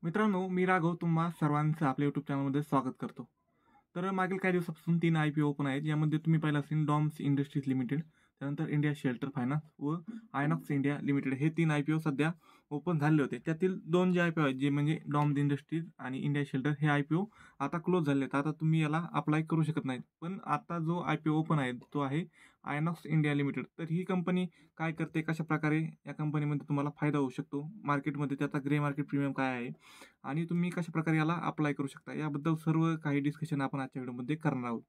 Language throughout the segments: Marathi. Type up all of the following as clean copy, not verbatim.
मित्रांनो, मी राघव तुम्हा सर्वांचं आपल्या यूट्यूब चॅनलमध्ये स्वागत करतो. तर मागील काही दिवसापासून 3 IPO ओपन आहेत. यामध्ये तुम्ही पाहिलं असेल डॉम्स इंडस्ट्रीज लिमिटेड, त्यानंतर इंडिया शेल्टर फायनान्स व आयनॉक्स इंडिया लिमिटेड हे 3 IPO सध्या ओपन झाले होते. त्यातील 2 जे IPO आहेत, जे म्हणजे डॉम्स इंडस्ट्रीज आणि इंडिया शेल्टर हे IPO आता क्लोज झाले आहेत. आता तुम्ही याला अप्लाय करू शकत नाहीत. पण आता जो IPO ओपन आहे, तो आहे आयनॉक्स इंडिया लिमिटेड. तर ही कंपनी काय करते, कशाप्रकारे या कंपनीमध्ये तुम्हाला फायदा होऊ शकतो, मार्केटमध्ये त्याचा ग्रे मार्केट प्रीमियम काय आहे आणि तुम्ही कशाप्रकारे याला अप्लाय करू शकता, याबद्दल सर्व काही डिस्कशन आपण आजच्या व्हिडिओमध्ये करणार आहोत.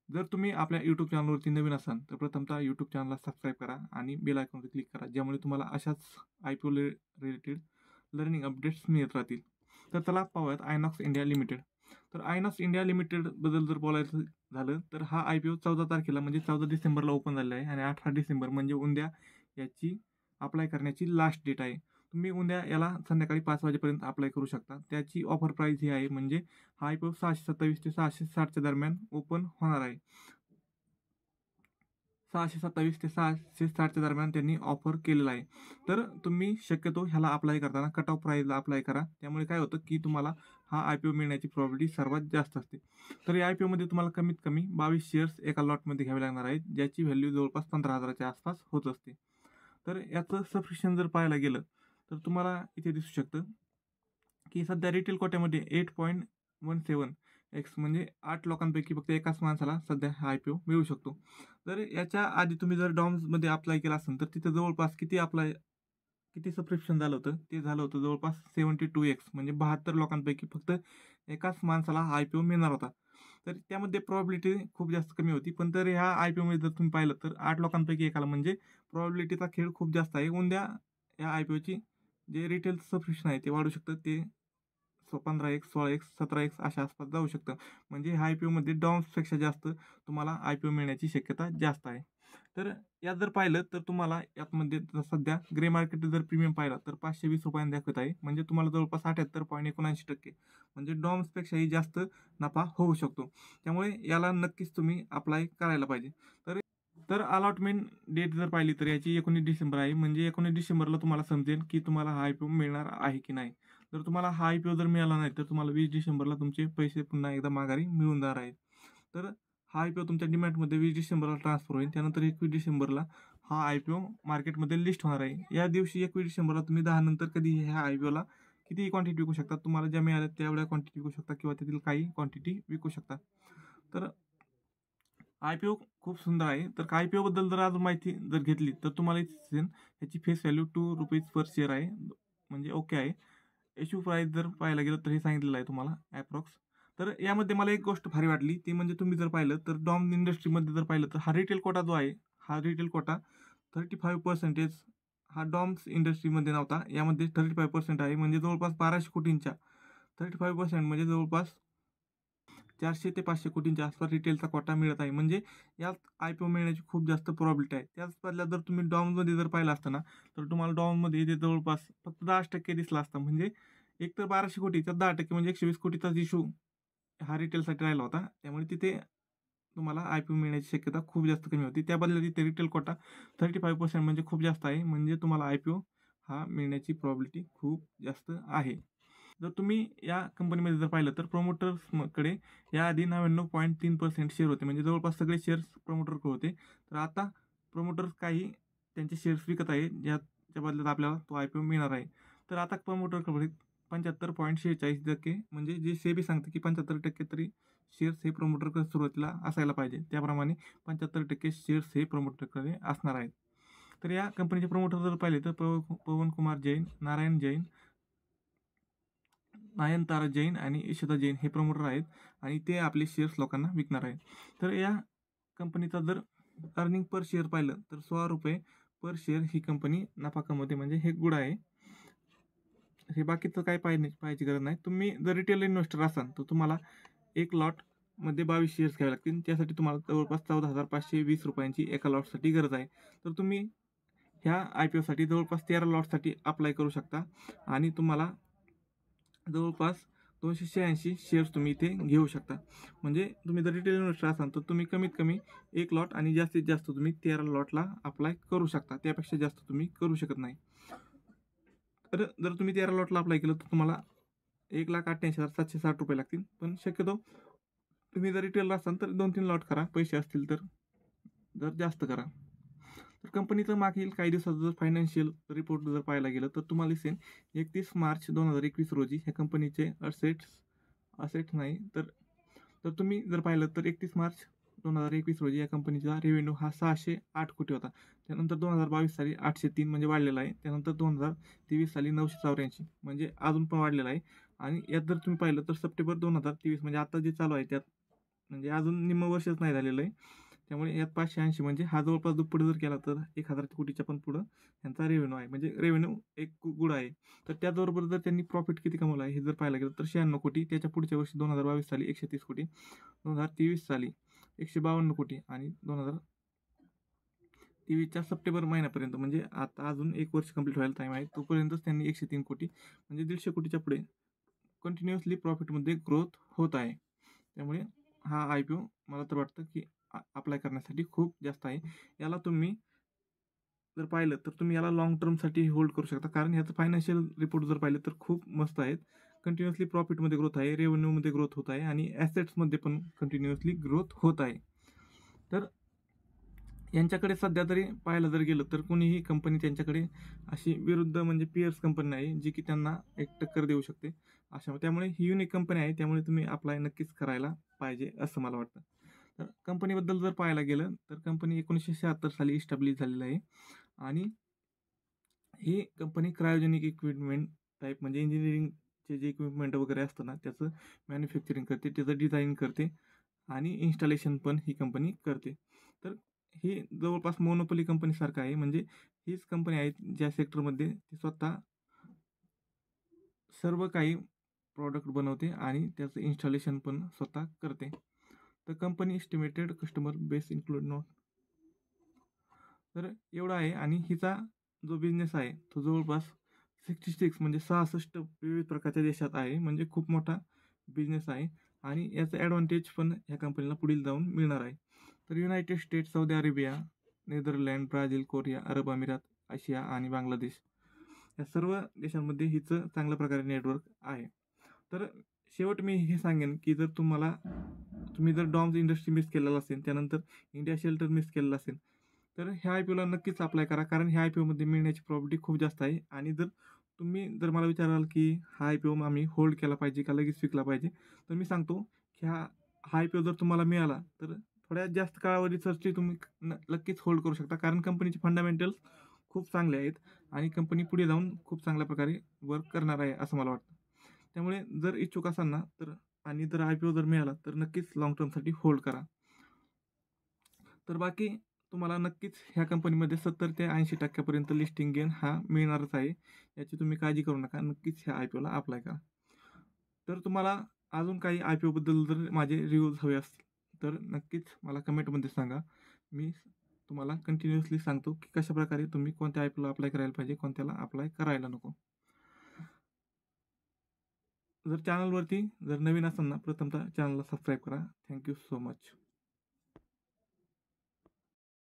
जर तुम्ही आपल्या यूट्यूब चॅनलवरती नवीन असाल तर प्रथमतः यूट्यूब चॅनलला सबस्क्राईब करा आणि बेल आयकॉनवर क्लिक करा, ज्यामुळे तुम्हाला अशाच IPO रिलेटेड लर्निंग अपडेट्स मिळत राहतील. तर चला पाहूयात आयनॉक्स इंडिया लिमिटेड. तर आयनॉक्स इंडिया लिमिटेडबद्दल जर बोलायचं झालं तर हा IPO 14 तारखेला म्हणजे 14 डिसेंबरला ओपन झालेला आहे आणि 18 डिसेंबर म्हणजे उद्या याची अप्लाय करण्याची लास्ट डेट आहे. तुम्ही उद्या याला संध्याकाळी 5 वाजेपर्यंत अप्लाय करू शकता. त्याची ऑफर प्राईस ही आहे, म्हणजे हा IPO 627 ते 660च्या दरम्यान ओपन होणार आहे. 627 ते 660च्या दरम्यान त्यांनी ऑफर केलेला आहे. तर तुम्ही शक्यतो ह्याला अप्लाय करताना कट ऑफ प्राईसला अप्लाय करा. त्यामुळे काय होतं की तुम्हाला हा IPO मिळण्याची प्रॉबिलिटी सर्वात जास्त असते. तर या IPOमध्ये तुम्हाला कमीत कमी 22 शेअर्स एका लॉटमध्ये घ्यावे लागणार आहेत, ज्याची व्हॅल्यू जवळपास 15,000च्या आसपास होत असते. तर याचं सबस्क्रिप्शन जर पाहायला गेलं तर तुम्हाला इथे दिसू शकतं की सध्या रिटेल कोट्यामध्ये 8.17x म्हणजे 8 लोकांपैकी फक्त एकाच माणसाला सध्या हा IPO मिळू शकतो. तर याच्या आधी तुम्ही जर डॉम्समध्ये अप्लाय केला असेल तर तिथं जवळपास किती सबस्क्रिप्शन झालं होतं, ते झालं होतं जवळपास 72x म्हणजे 72 लोकांपैकी फक्त एकाच माणसाला हा IPO मिळणार होता. तर त्यामध्ये प्रॉबिलिटी खूप जास्त कमी होती. पण तर ह्या IPOमध्ये जर तुम्ही पाहिलं तर 8 लोकांपैकी एकाला म्हणजे प्रॉबिलिटीचा खेळ खूप जास्त आहे. उद्या या IPOची जे रिटेल सबस्क्रिप्शन आहे ते वाढू शकतं. ते 15x, 16x, 17x अशा आसपास जाऊ शकतं. म्हणजे ह्या IPOमध्ये डॉम्सपेक्षा जास्त तुम्हाला IPO मिळण्याची शक्यता जास्त आहे. तर यात जर पाहिलं तर तुम्हाला यामध्ये सध्या ग्रे मार्केट जर प्रीमियम पाहिला तर ₹520 दाखवत आहे. म्हणजे तुम्हाला जवळपास 78.79% म्हणजे डॉम्सपेक्षाही जास्त नफा होऊ शकतो. त्यामुळे याला नक्कीच तुम्ही अप्लाय करायला पाहिजे. तर तर अलॉटमेंट डेट जर पाहिली तर याची 19 डिसेंबर आहे. म्हणजे 19 डिसेंबरला तुम्हाला समजेल की तुम्हाला हा IPO मिळणार आहे की नाही. जर तुम्हाला हा IPO जर मिळाला नाही तर तुम्हाला 20 डिसेंबरला तुमचे पैसे पुन्हा एकदा माघारी मिळून जाणार आहेत. तर हा IPO तुमच्या डिमॅटमध्ये 20 डिसेंबरला ट्रान्सफर होईल. त्यानंतर 21 डिसेंबरला हा IPO मार्केटमध्ये लिस्ट होणार आहे. या दिवशी 21 डिसेंबरला तुम्ही 10 नंतर कधीही ह्या IPOला कितीही क्वांटिटी विकू शकता. तुम्हाला ज्या मिळाल्या तेवढ्या क्वांटिटी विकू शकता किंवा त्यातील काही क्वांटिटी विकू शकता. तर IPO खूप सुंदर आहे. तर IPO बद्दल जर अजून माहिती जर घेतली तर तुम्हाला इथे दिसेल ह्याची फेस व्हॅल्यू ₹2 पर शेअर आहे. म्हणजे ओके आहे. इश्यू प्राईस जर पाहायला गेलं तर हे सांगितलेलं आहे तुम्हाला ॲप्रॉक्स. तर यामध्ये मला एक गोष्ट भारी वाटली, ती म्हणजे तुम्ही जर पाहिलं तर डॉम्स इंडस्ट्रीमध्ये जर पाहिलं तर हा रिटेल कोटा जो आहे, हा रिटेल कोटा 35% हा डॉम्स इंडस्ट्रीमध्ये नव्हता. यामध्ये 35% आहे. म्हणजे जवळपास 1200 कोटींच्या 35% म्हणजे जवळपास 400 ते 500 कोटींच्या आसपास रिटेलचा कोटा मिळत आहे. म्हणजे यात IPO मिळण्याची खूप जास्त प्रॉबिलिटी आहे. त्याच बदल्यात जर तुम्ही डॉम्समध्ये जर पाहिलं असतं ना, तर तुम्हाला डॉम्समध्ये इथे जवळपास फक्त 10% दिसला असता. म्हणजे एक तर 1200 कोटी त्यात 10% म्हणजे 120 कोटीचाच इश्यू हा रिटेलसाठी राहिला होता. त्यामुळे तिथे तुम्हाला IPO मिळण्याची शक्यता खूप जास्त कमी होती. त्या बदल्यात इथे रिटेल कोटा 35% म्हणजे खूप जास्त आहे. म्हणजे तुम्हाला IPO हा मिळण्याची प्रॉबिलिटी खूप जास्त आहे. जर तुम्ही या कंपनीमध्ये जर पाहिलं तर प्रमोटर्सकडे याआधी 99.3% शेअर होते. म्हणजे जवळपास सगळे शेअर्स प्रमोटरकडे होते. तर आता प्रमोटर्स काही त्यांचे शेअर्स विकत आहे, ज्याच्या बदल्यात आपल्याला तो IPO मिळणार आहे. तर आता प्रमोटरकडे 75.46% म्हणजे जे सेबी सांगते की 75% तरी शेअर्स हे प्रमोटरकडे सुरुवातीला असायला पाहिजे. त्याप्रमाणे 75% शेअर्स हे प्रमोटरकडे असणार आहेत. तर या कंपनीचे प्रमोटर जर पाहिले तर पवन कुमार जैन, नारायण जैन, नयनतारा जैन आणि इशिता जैन हे प्रमोटर आहेत आणि ते आपले शेअर्स लोकांना विकणार आहेत. तर या कंपनीचा जर अर्निंग पर शेअर पाहिलं तर ₹16 पर शेअर ही कंपनी नफा कमवते. म्हणजे हे गुड आहे. हे बाकीचं काय पाहायची गरज नाही. तुम्ही जर रिटेल इन्व्हेस्टर असाल तर तुम्हाला एक लॉटमध्ये 22 शेअर्स घ्यावे लागतील. त्यासाठी तुम्हाला जवळपास ₹14,520 एका लॉटसाठी गरज आहे. तर तुम्ही ह्या IPOसाठी जवळपास 13 लॉटसाठी अप्लाय करू शकता आणि तुम्हाला जवळपास 286 शेअर्स तुम्ही इथे घेऊ शकता. म्हणजे तुम्ही जर रिटेल इन्व्हेस्टर असाल तर तुम्ही कमीत कमी एक लॉट आणि जास्तीत जास्त तुम्ही 13 लॉटला अप्लाय करू शकता. त्यापेक्षा जास्त तुम्ही करू शकत नाही. तर जर तुम्ही 13 लॉटला अप्लाय केलं तर तुम्हाला 1,88,760 लागतील. पण शक्यतो तुम्ही जर रिटेलर असाल तर 2-3 लॉट करा. पैसे असतील तर जास्त करा. तर कंपनीचं मागील काही दिवसाचं जर फायनान्शियल रिपोर्ट जर पाहायला गेलं तर तुम्हाला दिसेल 31 मार्च 2021 रोजी ह्या कंपनीचे असेट्स नाही तर तर तुम्ही जर पाहिलं तर 31 मार्च 2021 रोजी या कंपनीचा रेव्हेन्यू हा 608 कोटी होता. त्यानंतर 2022 साली 803 म्हणजे वाढलेला आहे. त्यानंतर 2023 साली 984 म्हणजे अजून पण वाढलेला आहे. आणि यात जर तुम्ही पाहिलं तर सप्टेंबर 2023 म्हणजे आता जे चालू आहे त्यात म्हणजे अजून निम्म वर्षच नाही झालेलं आहे. त्यामुळे यात 580 म्हणजे हा जवळपास दुप्पट जर केला तर 1000 कोटीच्या पण पुढं यांचा रेव्हेन्यू आहे. म्हणजे रेव्हेन्यू एक गुड आहे. तर त्याचबरोबर जर त्यांनी प्रॉफिट किती कमवलं आहे हे जर पाहायला गेलं तर 96 कोटी. त्याच्या पुढच्या वर्षी 2022 साली 130 कोटी, 2023 साली 152 कोटी आणि 2023च्या सप्टेंबर महिन्यापर्यंत म्हणजे आता अजून 1 वर्ष कंप्लीट व्हायला टाईम आहे. तोपर्यंतच त्यांनी 103 कोटी म्हणजे 150 कोटीच्या पुढे कंटिन्युअसली प्रॉफिटमध्ये ग्रोथ होत आहे. त्यामुळे हा IPO मला तर वाटतं की अप्लाय करण्यासाठी खूप जास्त आहे. याला तुम्ही जर पाहिलं तर तुम्ही याला लाँग टर्मसाठी होल्ड करू शकता. कारण ह्याचं फायनान्शियल रिपोर्ट जर पाहिले तर खूप मस्त आहेत. कंटिन्युअसली प्रॉफिटमध्ये ग्रोथ आहे, रेव्हेन्यूमध्ये ग्रोथ होत आहे आणि ॲसेट्समध्ये पण कंटिन्युअसली ग्रोथ होत आहे. तर यांच्याकडे सध्या तरी पाहायला जर गेलं तर कोणीही कंपनी त्यांच्याकडे अशी विरुद्ध म्हणजे पियर्स कंपनी नाही जी की त्यांना एक टक्कर देऊ शकते. त्यामुळे ही युनिक कंपनी आहे. त्यामुळे तुम्ही अप्लाय नक्कीच करायला पाहिजे असं मला वाटतं. तर कंपनीबद्दल जर पाहायला गेलं तर कंपनी 1976 साली इस्टॅब्लिश झालेलं आहे आणि ही कंपनी क्रायोजेनिक इक्विपमेंट टाईप म्हणजे इंजिनिअरिंगचे जे इक्विपमेंट वगैरे असतं ना त्याचं मॅन्युफॅक्चरिंग करते, त्याचं डिझाईन करते आणि इन्स्टॉलेशन पण ही कंपनी करते. तर ही जवळपास मोनोपोली कंपनीसारखं आहे. म्हणजे हीच कंपनी आहे ज्या सेक्टरमध्ये ती स्वतः सर्व काही प्रॉडक्ट बनवते आणि त्याचं इन्स्टॉलेशन पण स्वतः करते. तर company estimated customer base include not तर एवढा आहे आणि हिचा जो बिझनेस आहे तो जवळपास 66 म्हणजे 66 विविध प्रकारच्या देशात आहे. म्हणजे खूप मोठा बिझनेस आहे आणि याचा ॲडव्हान्टेज पण ह्या कंपनीला पुढील जाऊन मिळणार आहे. तर United States, Saudi Arabia, Netherlands, Brazil, Korea, अरब अमिरात, आशिया आणि बांगलादेश या सर्व देशांमध्ये हिचं चांगल्या प्रकारे नेटवर्क आहे. तर शेवट मी हे सांगेन की जर तुम्ही जर डॉम्स इंडस्ट्री मिस केलेला असेल, त्यानंतर इंडिया शेल्टर मिस केलेला असेल, तर ह्या IPOला नक्कीच अप्लाय करा. कारण ह्या IPOमध्ये मिळण्याची प्रॉपर्टी खूप जास्त आहे. आणि जर मला विचाराल की हा IPO आम्ही होल्ड केला पाहिजे का लगेच विकला पाहिजे, तर मी सांगतो की हा IPO जर तुम्हाला मिळाला तर थोड्या जास्त कालावधीसाठी तुम्ही नक्कीच होल्ड करू शकता. कारण कंपनीचे फंडामेंटल्स खूप चांगले आहेत आणि कंपनी पुढे जाऊन खूप चांगल्या प्रकारे वर्क करणार आहे असं मला वाटतं. त्यामुळे जर इच्छुक असाल ना तर आणि जर IPO जर मिळाला तर नक्कीच लाँग टर्मसाठी होल्ड करा. तर बाकी तुम्हाला नक्कीच ह्या कंपनीमध्ये 70 ते 80% लिस्टिंग गेन हा मिळणारच आहे. याची तुम्ही काळजी करू नका. नक्कीच ह्या IPOला अप्लाय करा. तर तुम्हाला अजून काही IPOबद्दल जर माझे रिव्ह्यूज हवे असतील तर नक्कीच मला कमेंटमध्ये सांगा. मी तुम्हाला कंटिन्युअसली सांगतो की कशाप्रकारे तुम्ही कोणत्या IPOला अप्लाय करायला पाहिजे, कोणत्याला अप्लाय करायला नको. जर चॅनलवरती जर नवीन असाल ना प्रथमतः चॅनलला सबस्क्राईब करा. Thank you so much.